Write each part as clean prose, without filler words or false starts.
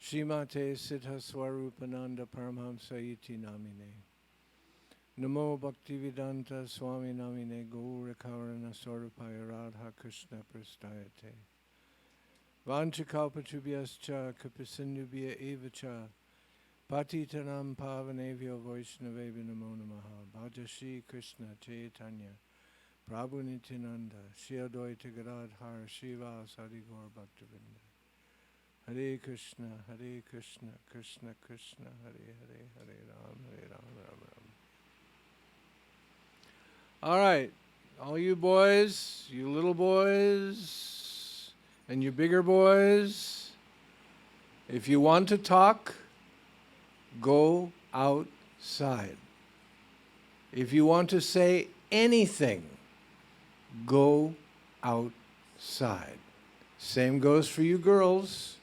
Shrimate Siddheswarupananda Paramhamsa iti namine. Namo Bhaktivedanta Swami namine Gaura Karana Swarupaya Radha Krishna Prastayate. Vanchakalpatubhyascha Kapasindubhya evacha Patitanam Pavanevyo Vaishnavebhyo Namo Namaha. Bhaja Shri Krishna Chaitanya Prabhu Nityananda Shri Advaita Gadadhar Srivasadi Gaur Bhaktivinoda. Hare Krishna, Krishna Krishna, Hare Hare, Hare Ram, Ram Ram. All right, all you boys, you little boys, and you bigger boys, if you want to talk, go outside. If you want to say anything, go outside. Same goes for you girls.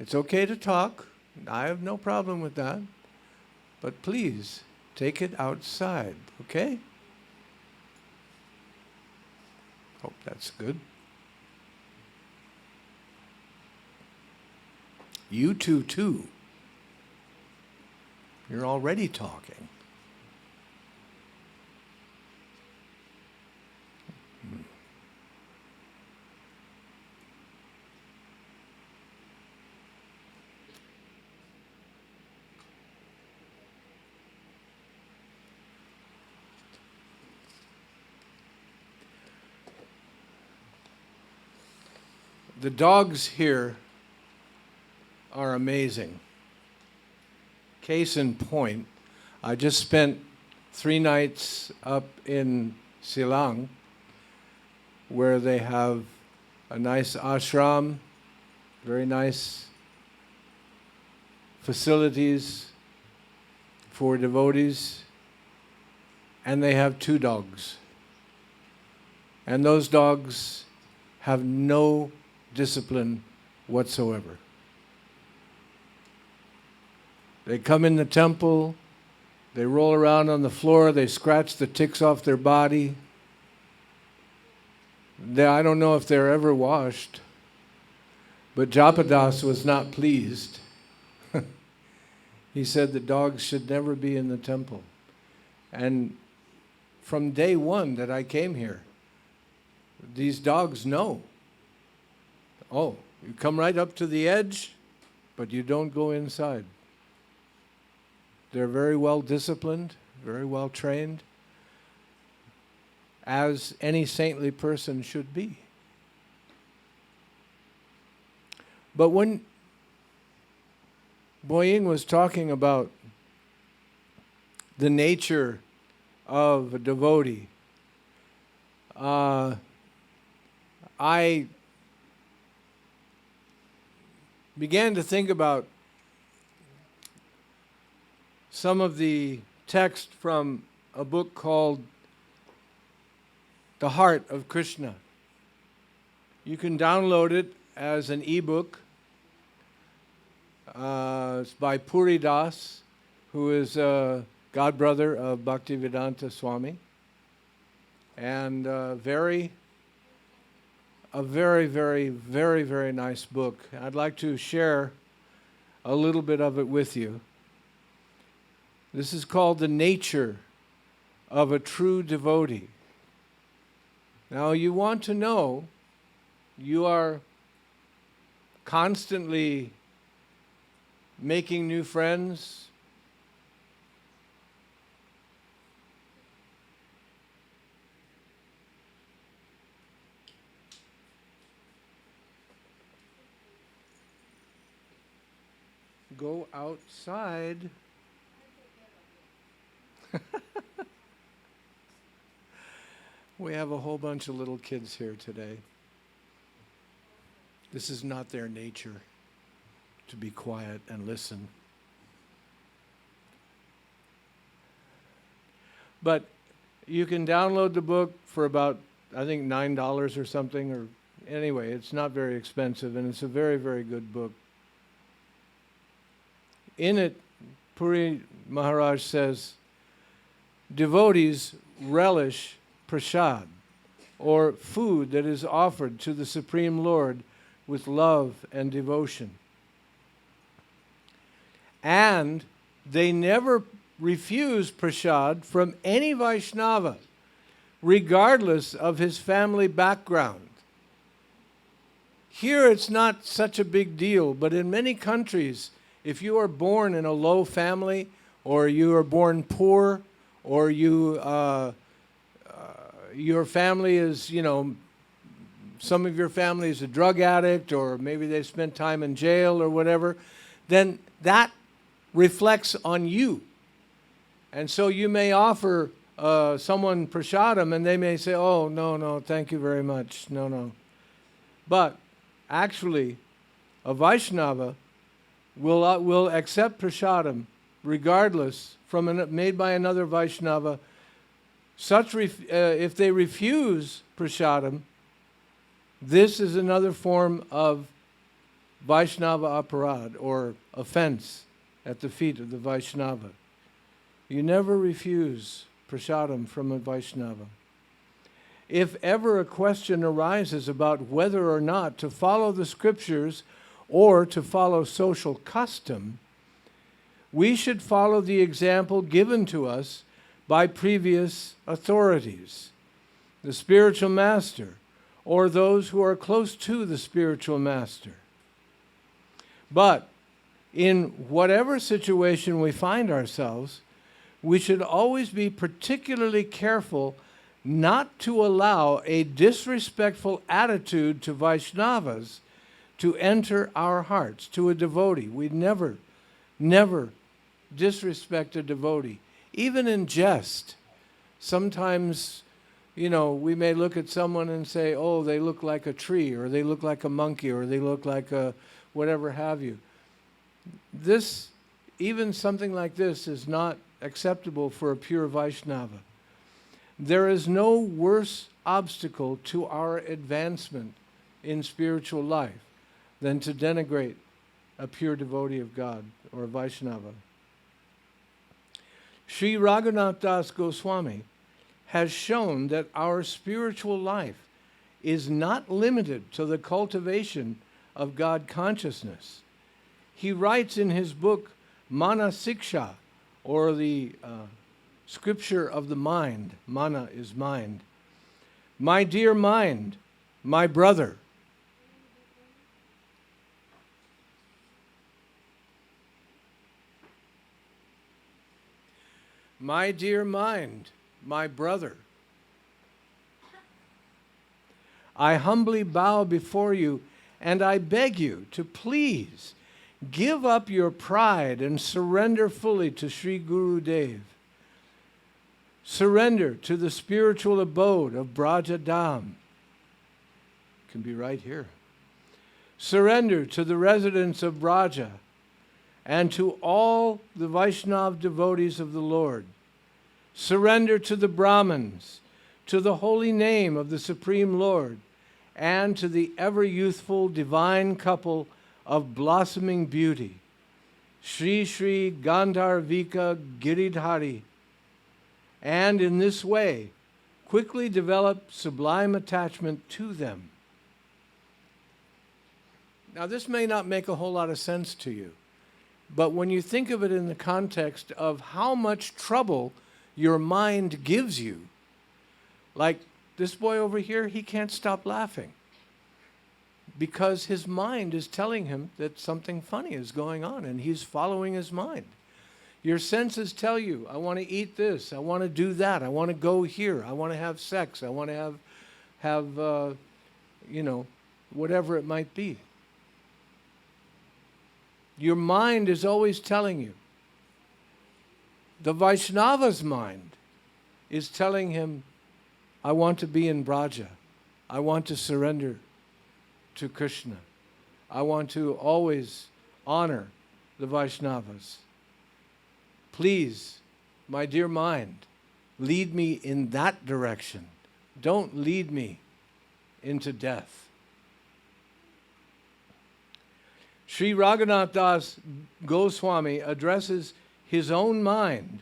It's okay to talk. I have no problem with that. But please, take it outside, okay? Hope that's good. You two, too. You're already talking. The dogs here are amazing. Case in point, I just spent 3 nights up in Silang, where they have a nice ashram, very nice facilities for devotees, and they have 2 dogs. And those dogs have no discipline whatsoever. They come in the temple, they roll around on the floor, they scratch the ticks off their body. I don't know if they're ever washed, but Japadas was not pleased. He said the dogs should never be in the temple. And from day 1 that I came here, these dogs know. Oh, you come right up to the edge, but you don't go inside. They're very well disciplined, very well trained, as any saintly person should be. But when Boying was talking about the nature of a devotee, I began to think about some of the text from a book called The Heart of Krishna. You can download it as an ebook. It's by Puri Das, who is a godbrother of Bhaktivedanta Swami, and a very, very nice book. I'd like to share a little bit of it with you. This is called The Nature of a True Devotee. Now, you want to know, you are constantly making new friends. Go outside. We have a whole bunch of little kids here today. This is not their nature to be quiet and listen. But you can download the book for about, I think, $9 or something, or anyway, it's not very expensive, and it's a very good book. In it, Puri Maharaj says, devotees relish prasad, or food that is offered to the Supreme Lord with love and devotion. And they never refuse prasad from any Vaishnava, regardless of his family background. Here it's not such a big deal, but in many countries, if you are born in a low family, or you are born poor, or your family is, some of your family is a drug addict, or maybe they spent time in jail or whatever, then that reflects on you. And so you may offer someone prasadam, and they may say, oh, no, thank you very much, no. But actually, a Vaishnava will accept prasadam regardless made by another Vaishnava. If they refuse prasadam, this is another form of Vaishnava aparad, or offense at the feet of the Vaishnava. You never refuse prasadam from a Vaishnava. If ever a question arises about whether or not to follow the scriptures or to follow social custom, we should follow the example given to us by previous authorities, the spiritual master, or those who are close to the spiritual master. But in whatever situation we find ourselves, we should always be particularly careful not to allow a disrespectful attitude to Vaishnavas to enter our hearts, to a devotee. We never disrespect a devotee. Even in jest, sometimes, we may look at someone and say, oh, they look like a tree, or they look like a monkey, or they look like a whatever have you. Even something like this is not acceptable for a pure Vaishnava. There is no worse obstacle to our advancement in spiritual life than to denigrate a pure devotee of God, or a Vaishnava. Sri Raghunath Das Goswami has shown that our spiritual life is not limited to the cultivation of God consciousness. He writes in his book, Mana Siksha, or the Scripture of the Mind. Mana is mind. My dear mind, my brother. My dear mind, my brother. I humbly bow before you, and I beg you to please give up your pride and surrender fully to Sri Guru Dev. Surrender to the spiritual abode of Braja Dham. Can be right here. Surrender to the residents of Braja and to all the Vaishnava devotees of the Lord. Surrender to the Brahmins, to the holy name of the Supreme Lord, and to the ever-youthful divine couple of blossoming beauty, Sri Sri Gandharvika Giridhari, and in this way quickly develop sublime attachment to them. Now, this may not make a whole lot of sense to you, but when you think of it in the context of how much trouble your mind gives you, like this boy over here, he can't stop laughing because his mind is telling him that something funny is going on, and he's following his mind. Your senses tell you, I want to eat this, I want to do that, I want to go here, I want to have sex, I want to have whatever it might be. Your mind is always telling you. The Vaishnava's mind is telling him, I want to be in Braja. I want to surrender to Krishna. I want to always honor the Vaishnavas. Please, my dear mind, lead me in that direction. Don't lead me into death. Sri Raghunath Das Goswami addresses his own mind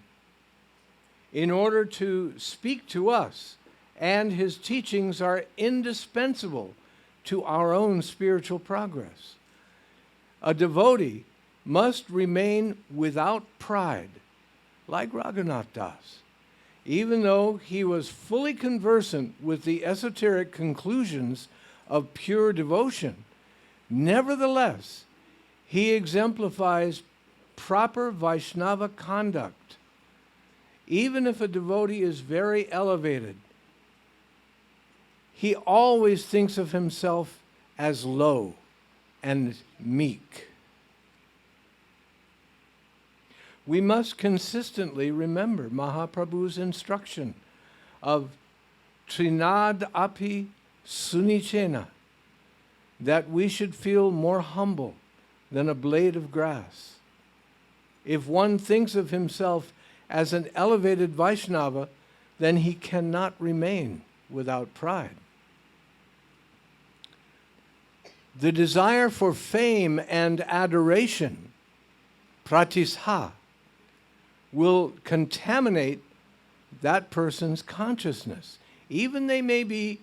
in order to speak to us, and his teachings are indispensable to our own spiritual progress. A devotee must remain without pride, like Raghunath Das. Even though he was fully conversant with the esoteric conclusions of pure devotion, nevertheless, he exemplifies proper Vaishnava conduct. Even if a devotee is very elevated, he always thinks of himself as low and meek. We must consistently remember Mahaprabhu's instruction of Trinad api sunichena, that we should feel more humble than a blade of grass. If one thinks of himself as an elevated Vaishnava, then he cannot remain without pride. The desire for fame and adoration, pratisha, will contaminate that person's consciousness. Even they may be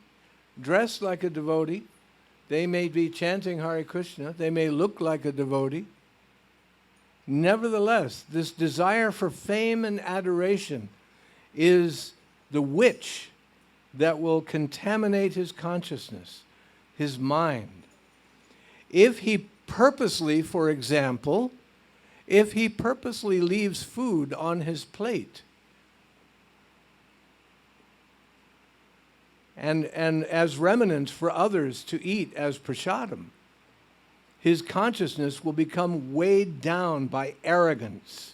dressed like a devotee, they may be chanting Hare Krishna, they may look like a devotee. Nevertheless, this desire for fame and adoration is the witch that will contaminate his consciousness, his mind. If he purposely, for example, if he purposely leaves food on his plate and as remnants for others to eat as prasadam, his consciousness will become weighed down by arrogance.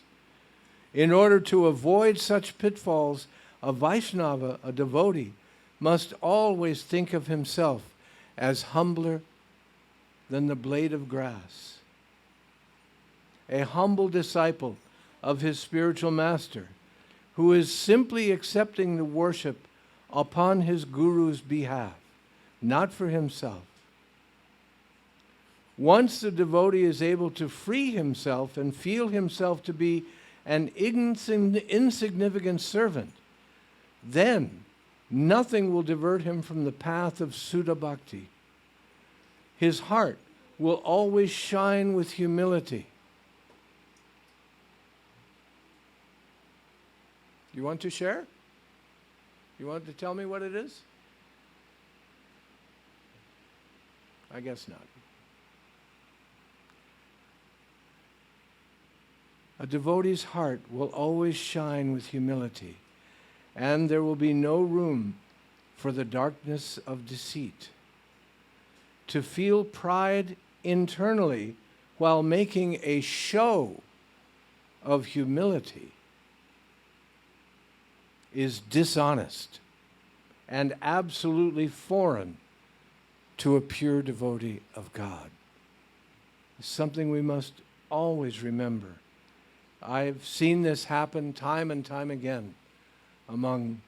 In order to avoid such pitfalls, a Vaishnava, a devotee, must always think of himself as humbler than the blade of grass. A humble disciple of his spiritual master, who is simply accepting the worship upon his guru's behalf, not for himself. Once the devotee is able to free himself and feel himself to be an insignificant servant, then nothing will divert him from the path of Sudha Bhakti. His heart will always shine with humility. You want to share? You want to tell me what it is? I guess not. A devotee's heart will always shine with humility, and there will be no room for the darkness of deceit. To feel pride internally while making a show of humility is dishonest and absolutely foreign to a pure devotee of God. It's something we must always remember. I've seen this happen time and time again among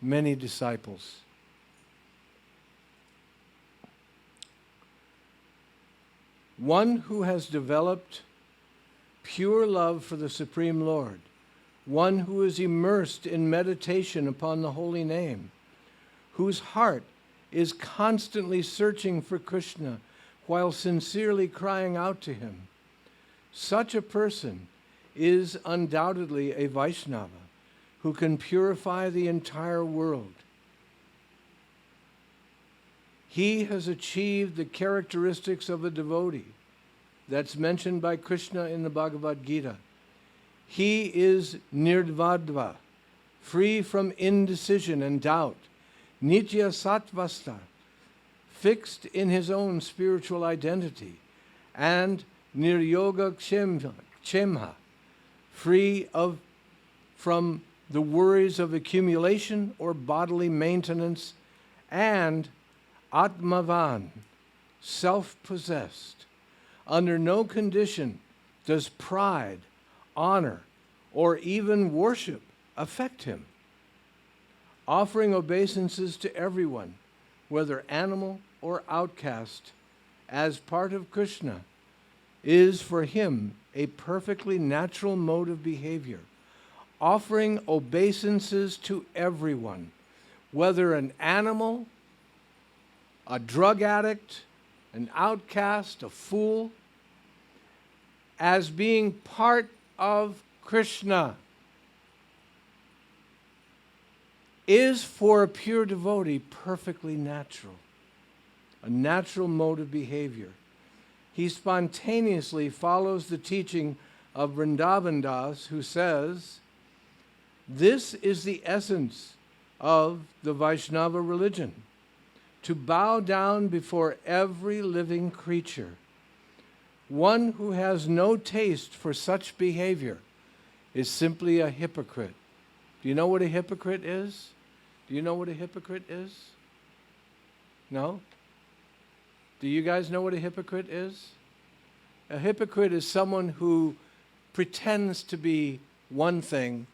many disciples. One who has developed pure love for the Supreme Lord, one who is immersed in meditation upon the holy name, whose heart is constantly searching for Krishna while sincerely crying out to him. Such a person is undoubtedly a Vaishnava who can purify the entire world. He has achieved the characteristics of a devotee that's mentioned by Krishna in the Bhagavad Gita. He is nirdvadva, free from indecision and doubt, nitya sattvasta, fixed in his own spiritual identity, and niryoga kshemha, free from the worries of accumulation or bodily maintenance, and atmavan, self-possessed. Under no condition does pride, honor, or even worship affect him. Offering obeisances to everyone, whether animal or outcast, as part of Krishna, is for him a perfectly natural mode of behavior. Offering obeisances to everyone, whether an animal, a drug addict, an outcast, a fool, as being part of Krishna is for a pure devotee perfectly natural, a natural mode of behavior. He spontaneously follows the teaching of Vrindavan Das, who says, this is the essence of the Vaishnava religion, to bow down before every living creature. One who has no taste for such behavior is simply a hypocrite. Do you know what a hypocrite is? Do you know what a hypocrite is? No? Do you guys know what a hypocrite is? A hypocrite is someone who pretends to be one thing,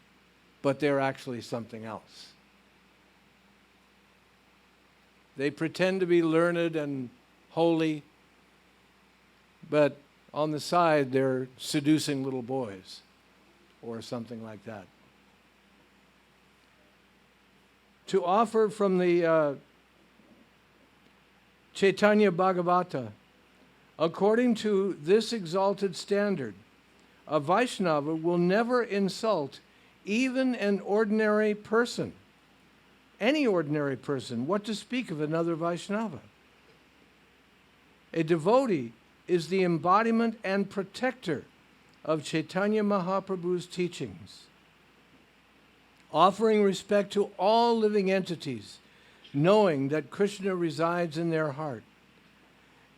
but they're actually something else. They pretend to be learned and holy, but on the side they're seducing little boys or something like that. To offer from the Chaitanya Bhagavata, according to this exalted standard, a Vaishnava will never insult even an ordinary person, any ordinary person, what to speak of another Vaishnava. A devotee is the embodiment and protector of Chaitanya Mahaprabhu's teachings, offering respect to all living entities, knowing that Krishna resides in their heart.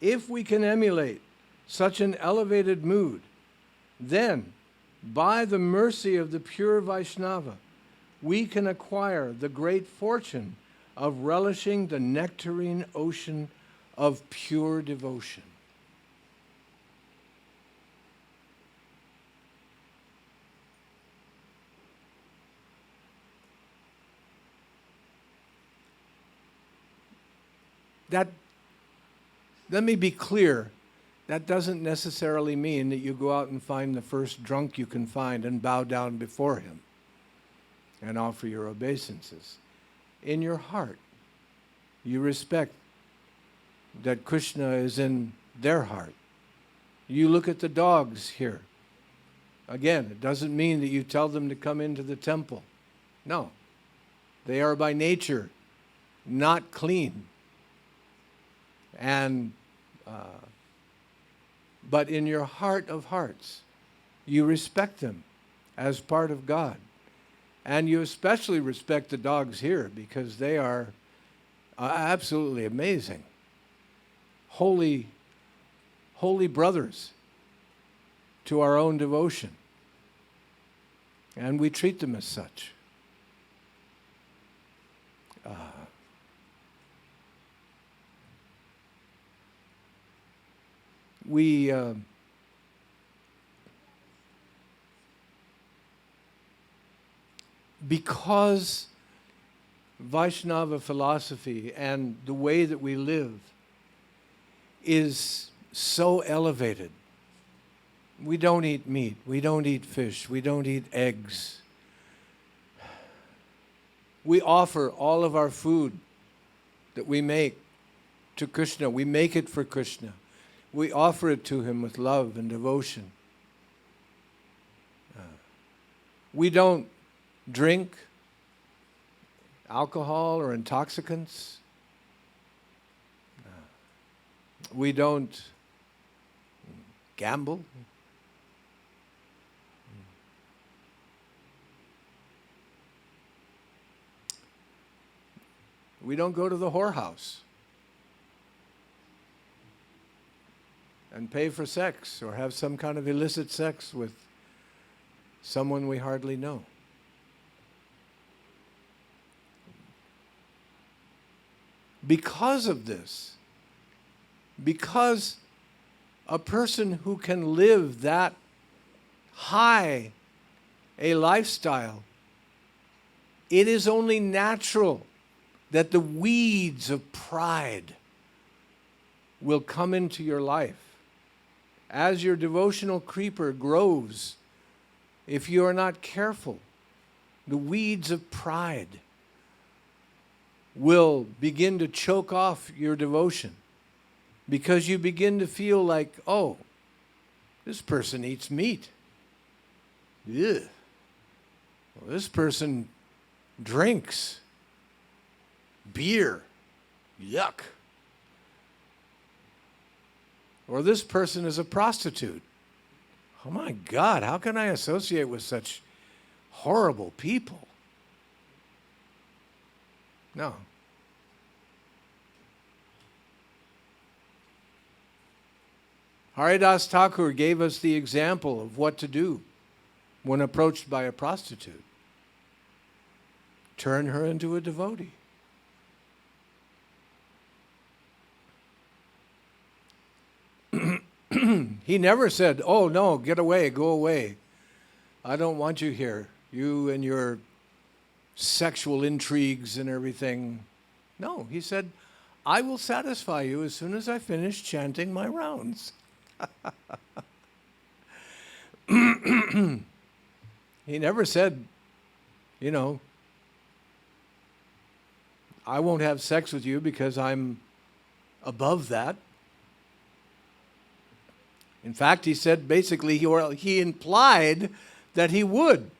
If we can emulate such an elevated mood, then, by the mercy of the pure Vaishnava, we can acquire the great fortune of relishing the nectarine ocean of pure devotion. Let me be clear, that doesn't necessarily mean that you go out and find the first drunk you can find and bow down before him and offer your obeisances. In your heart, you respect that Krishna is in their heart. You look at the dogs here. Again, it doesn't mean that you tell them to come into the temple. No. They are by nature not clean. But in your heart of hearts, you respect them as part of God. And you especially respect the dogs here because they are absolutely amazing. Holy brothers to our own devotion. And we treat them as such. Because Vaishnava philosophy and the way that we live is so elevated. We don't eat meat, we don't eat fish, we don't eat eggs. We offer all of our food that we make to Krishna. We make it for Krishna. We offer it to him with love and devotion. We don't drink alcohol or intoxicants. We don't gamble. We don't go to the whorehouse and pay for sex or have some kind of illicit sex with someone we hardly know. Because of this, because a person who can live that high a lifestyle, it is only natural that the weeds of pride will come into your life. As your devotional creeper grows, if you are not careful, the weeds of pride will begin to choke off your devotion because you begin to feel like, oh, This person eats meat. Ugh. Well, this person drinks beer. Yuck. Or this person is a prostitute. Oh my God, how can I associate with such horrible people? No. Haridas Thakur gave us the example of what to do when approached by a prostitute. Turn her into a devotee. He never said, oh no, get away, go away. I don't want you here. You and your sexual intrigues and everything. No, he said, I will satisfy you as soon as I finish chanting my rounds. He never said, you know, I won't have sex with you because I'm above that. In fact, he said basically, he implied that he would.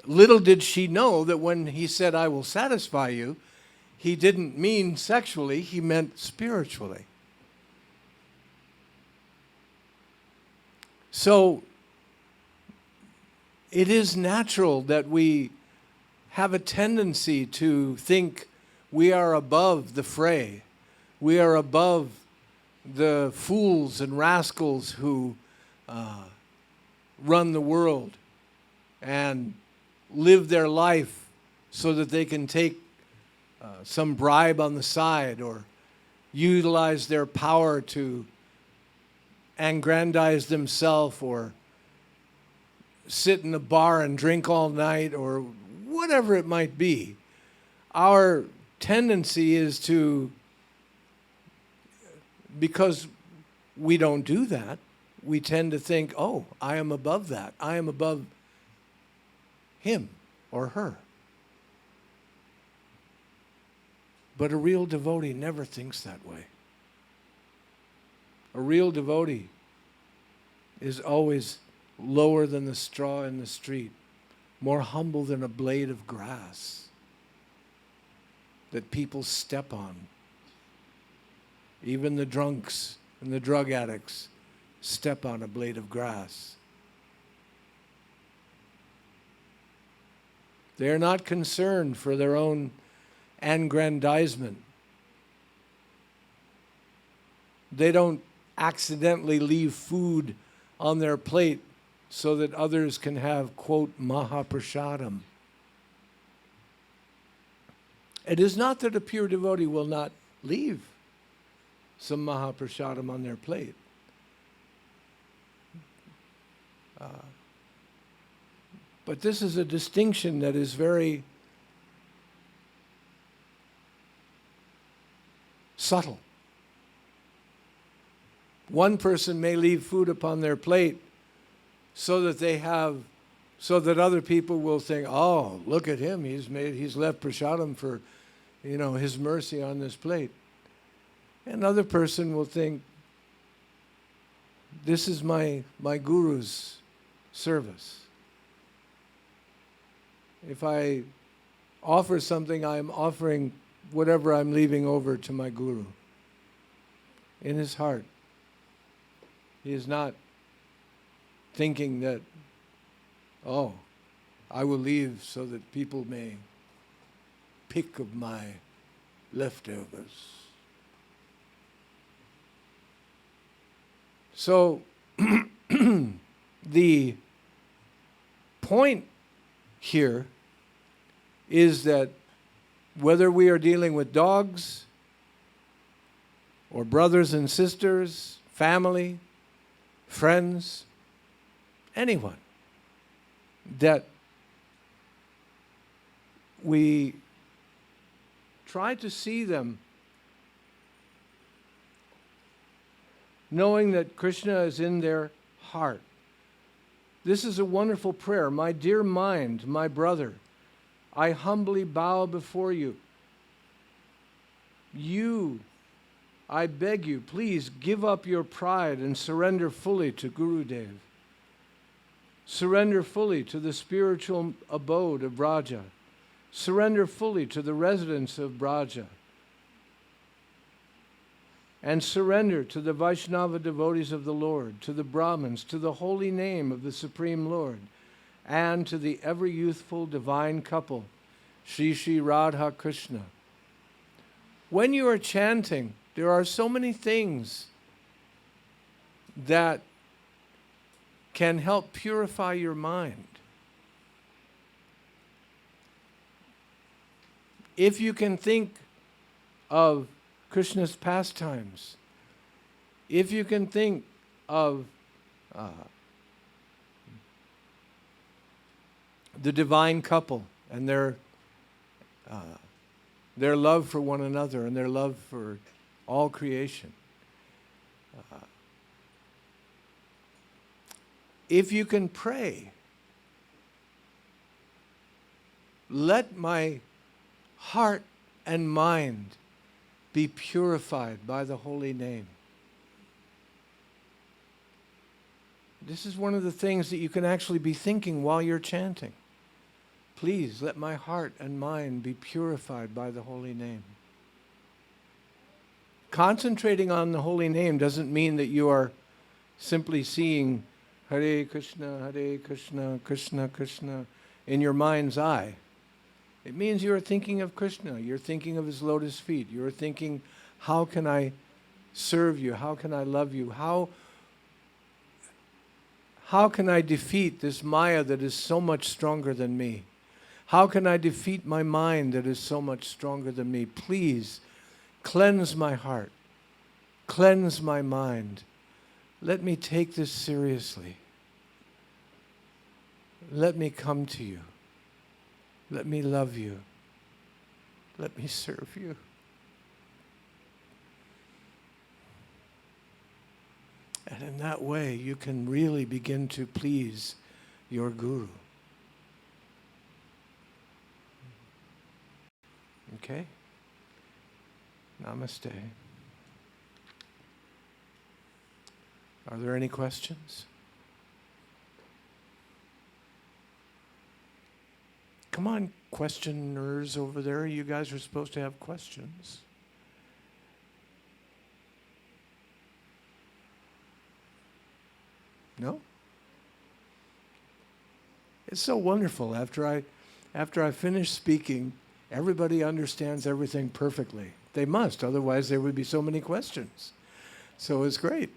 Little did she know that when he said, I will satisfy you, he didn't mean sexually, he meant spiritually. So, it is natural that we have a tendency to think we are above the fray. We are above the fools and rascals who run the world and live their life so that they can take some bribe on the side or utilize their power to aggrandize themselves or sit in a bar and drink all night or whatever it might be. Our tendency is to, because we don't do that, we tend to think, oh, I am above that. I am above him or her. But a real devotee never thinks that way. A real devotee is always lower than the straw in the street, more humble than a blade of grass that people step on. Even the drunks and the drug addicts step on a blade of grass. They are not concerned for their own aggrandizement. They don't accidentally leave food on their plate so that others can have, quote, Mahaprasadam. It is not that a pure devotee will not leave some Mahaprasadam on their plate. But this is a distinction that is very subtle. One person may leave food upon their plate so that other people will think, oh, look at him, he's left prasadam for, his mercy on this plate. Another person will think, this is my guru's service. If I offer something, I'm offering whatever I'm leaving over to my guru. In his heart, he is not thinking that, oh, I will leave so that people may pick of my leftovers. So, the point here is that whether we are dealing with dogs or brothers and sisters, family, friends, anyone, that we try to see them knowing that Krishna is in their heart. This is a wonderful prayer. My dear mind, my brother, I humbly bow before you. You I beg you, please give up your pride and surrender fully to Gurudev. Surrender fully to the spiritual abode of Braja. Surrender fully to the residence of Braja. And surrender to the Vaishnava devotees of the Lord, to the Brahmins, to the holy name of the Supreme Lord, and to the ever-youthful divine couple, Shri Shri Radha Krishna. When you are chanting, there are so many things that can help purify your mind. If you can think of Krishna's pastimes, if you can think of the divine couple and their love for one another and their love for all creation, if you can pray, let my heart and mind be purified by the holy name. This is one of the things that you can actually be thinking while you're chanting. Please let my heart and mind be purified by the holy name. Concentrating on the holy name doesn't mean that you are simply seeing Hare Krishna, Krishna Krishna in your mind's eye. It means you are thinking of Krishna. You're thinking of his lotus feet. You're thinking, how can I serve you? How can I love you? How can I defeat this Maya that is so much stronger than me? How can I defeat my mind that is so much stronger than me? Please, cleanse my heart. Cleanse my mind. Let me take this seriously. Let me come to you. Let me love you. Let me serve you. And in that way, you can really begin to please your Guru. Okay? Namaste. Are there any questions? Come on, questioners over there. You guys are supposed to have questions. No? It's so wonderful. After I finish speaking, everybody understands everything perfectly. They must, otherwise there would be so many questions. So it's great.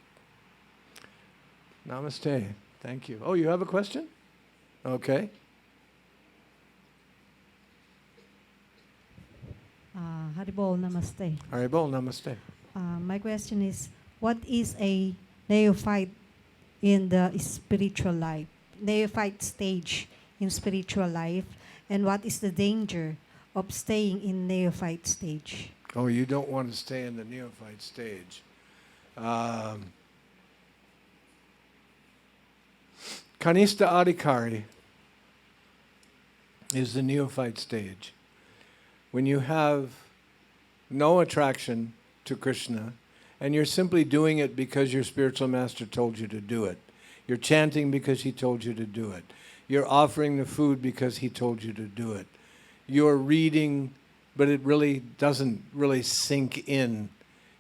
Namaste. Thank you. Oh, you have a question? Okay. Haribol, namaste. Haribol, namaste. My question is, what is a neophyte in the spiritual life? Neophyte stage in spiritual life, and what is the danger of staying in neophyte stage? Oh, you don't want to stay in the neophyte stage. Kanista Adhikari is the neophyte stage. When you have no attraction to Krishna, and you're simply doing it because your spiritual master told you to do it. You're chanting because he told you to do it. You're offering the food because he told you to do it. You're reading, but it really doesn't really sink in.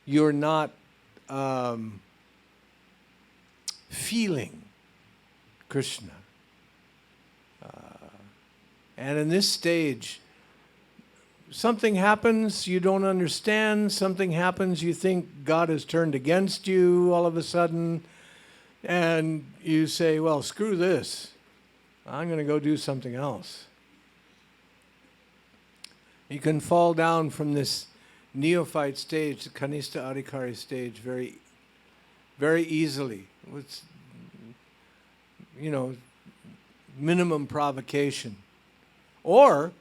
You're not feeling Krishna. And in this stage, something happens you don't understand, something happens you think God has turned against you all of a sudden, and you say, well, screw this. I'm going to go do something else. You can fall down from this neophyte stage, the Kanista Adhikari stage, very, very easily with, minimum provocation. Or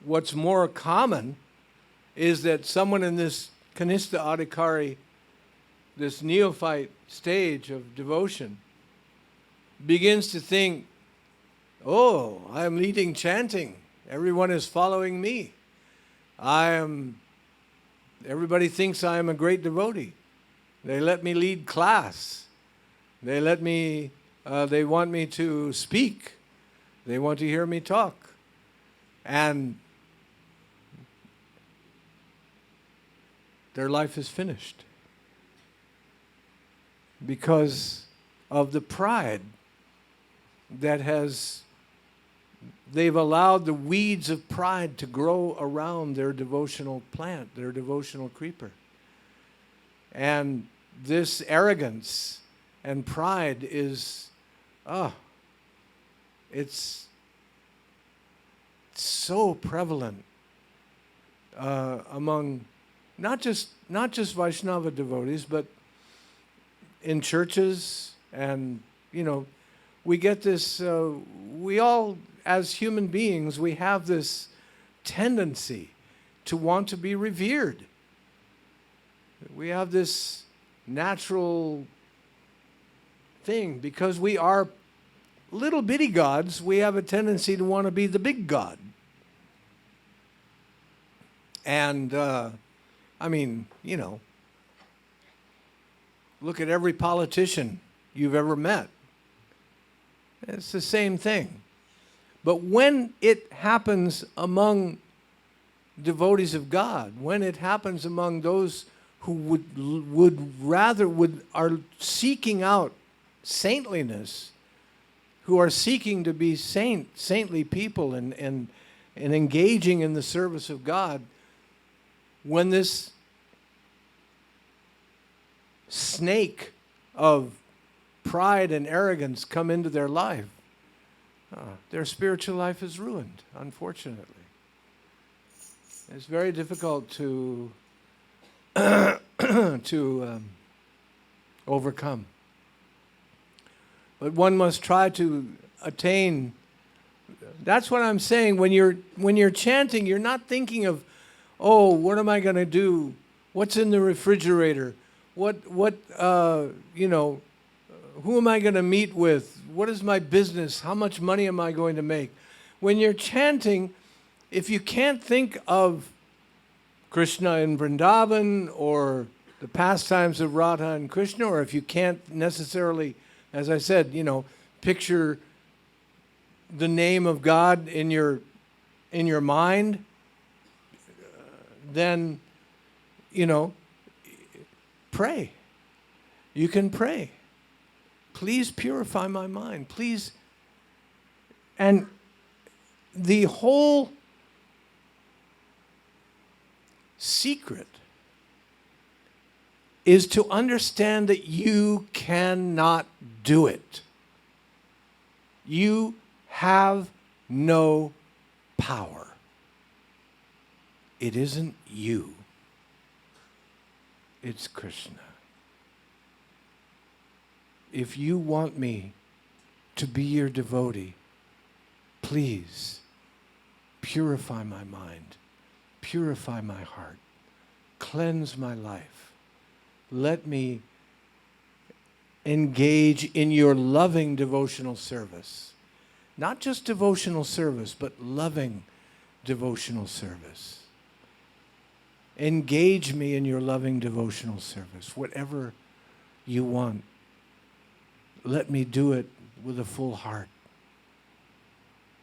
what's more common is that someone in this Kanista Adhikari, this neophyte stage of devotion, begins to think, oh, I'm leading chanting. Everyone is following me. I am everybody thinks I am a great devotee. They let me lead class. They let me, they want me to speak. They want to hear me talk. And their life is finished because of the pride that they've allowed the weeds of pride to grow around their devotional plant, their devotional creeper. And this arrogance and pride is, it's so prevalent among not just Vaishnava devotees, but in churches. And we get this. We all, as human beings, we have this tendency to want to be revered. We have this natural thing because we are little bitty gods. We have a tendency to want to be the big god. And look at every politician you've ever met. It's the same thing. But when it happens among devotees of God, when it happens among those who are seeking out saintliness, who are seeking to be saintly people and engaging in the service of God, when this snake of pride and arrogance come into their life, their spiritual life is ruined, unfortunately. It's very difficult to overcome. But one must try to attain. That's what I'm saying. When you're chanting, you're not thinking of, oh, what am I going to do? What's in the refrigerator? Who am I going to meet with? What is my business? How much money am I going to make? When you're chanting, if you can't think of Krishna in Vrindavan or the pastimes of Radha and Krishna, or if you can't necessarily, as I said, picture the name of God in your mind, then, pray. You can pray. Please purify my mind. Please. And the whole secret is to understand that you cannot do it. You have no power. It isn't you. It's Krishna. If you want me to be your devotee, please purify my mind, purify my heart, cleanse my life. Let me engage in your loving devotional service. Not just devotional service, but loving devotional service. Engage me in your loving devotional service. Whatever you want, let me do it with a full heart,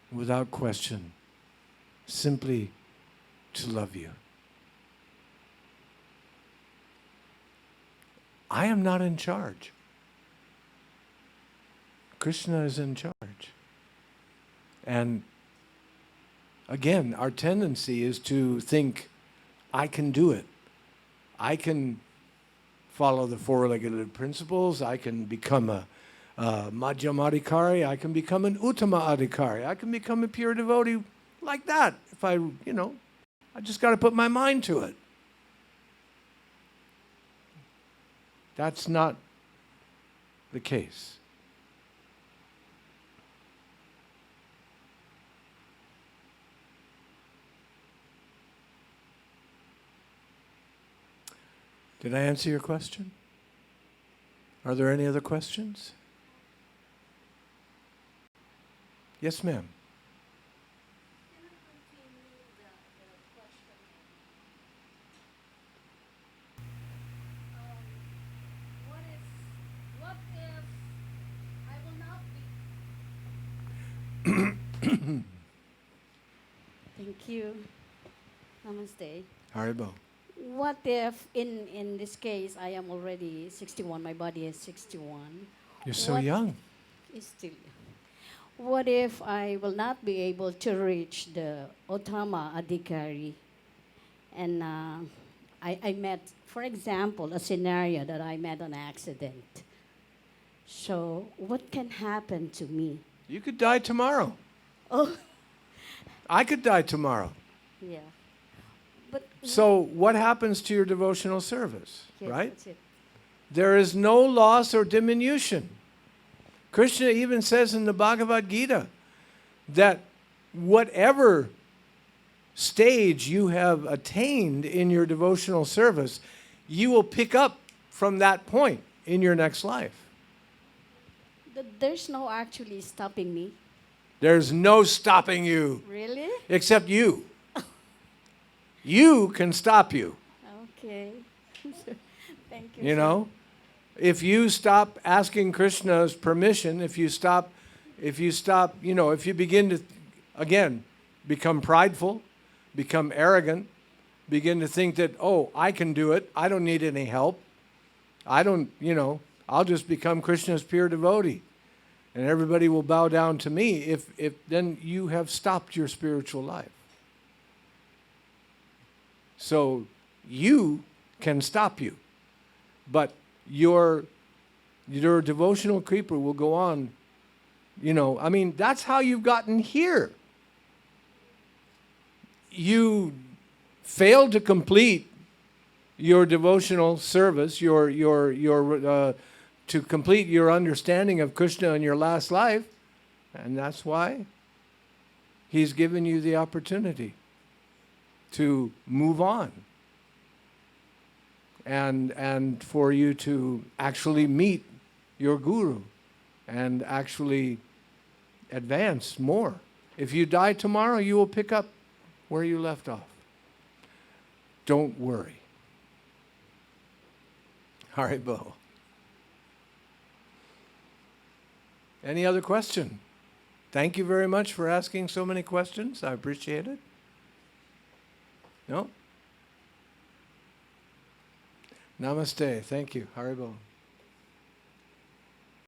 without question, simply to love you. I am not in charge. Krishna is in charge. And again, our tendency is to think, I can do it. I can follow the four-legged principles. I can become a Madhyamadikari. I can become an Uttama Adhikari. I can become a pure devotee like that. If I just got to put my mind to it. That's not the case. Did I answer your question? Are there any other questions? Yes, ma'am. Thank you. Namaste. Haribo. What if, in this case, I am already 61, my body is 61. You're so What young. is still. What if I will not be able to reach the Ottama Adhikari? And I met, for example, a scenario that I met an accident. So, what can happen to me? You could die tomorrow. Oh, I could die tomorrow. yeah. But So what happens to your devotional service, yes, right? that's it. There is no loss or diminution. Krishna even says in the Bhagavad Gita that whatever stage you have attained in your devotional service, you will pick up from that point in your next life. There's no actually stopping me. There's no stopping you Really? except you. You can stop you. Okay. Thank you. You sir. know, if you stop asking Krishna's permission, if you begin to, again, become prideful, become arrogant, begin to think that, oh, I can do it, I don't need any help, I'll just become Krishna's pure devotee, and everybody will bow down to me, if then you have stopped your spiritual life. So you can stop you, but your devotional creeper will go on. That's how you've gotten here. You failed to complete your devotional service, to complete your understanding of Krishna in your last life, and that's why He's given you the opportunity to move on and for you to actually meet your guru and actually advance more. If you die tomorrow, you will pick up where you left off. Don't worry. Haribo. Any other question? Thank you very much for asking so many questions. I appreciate it. No? Namaste. Thank you. Haribo.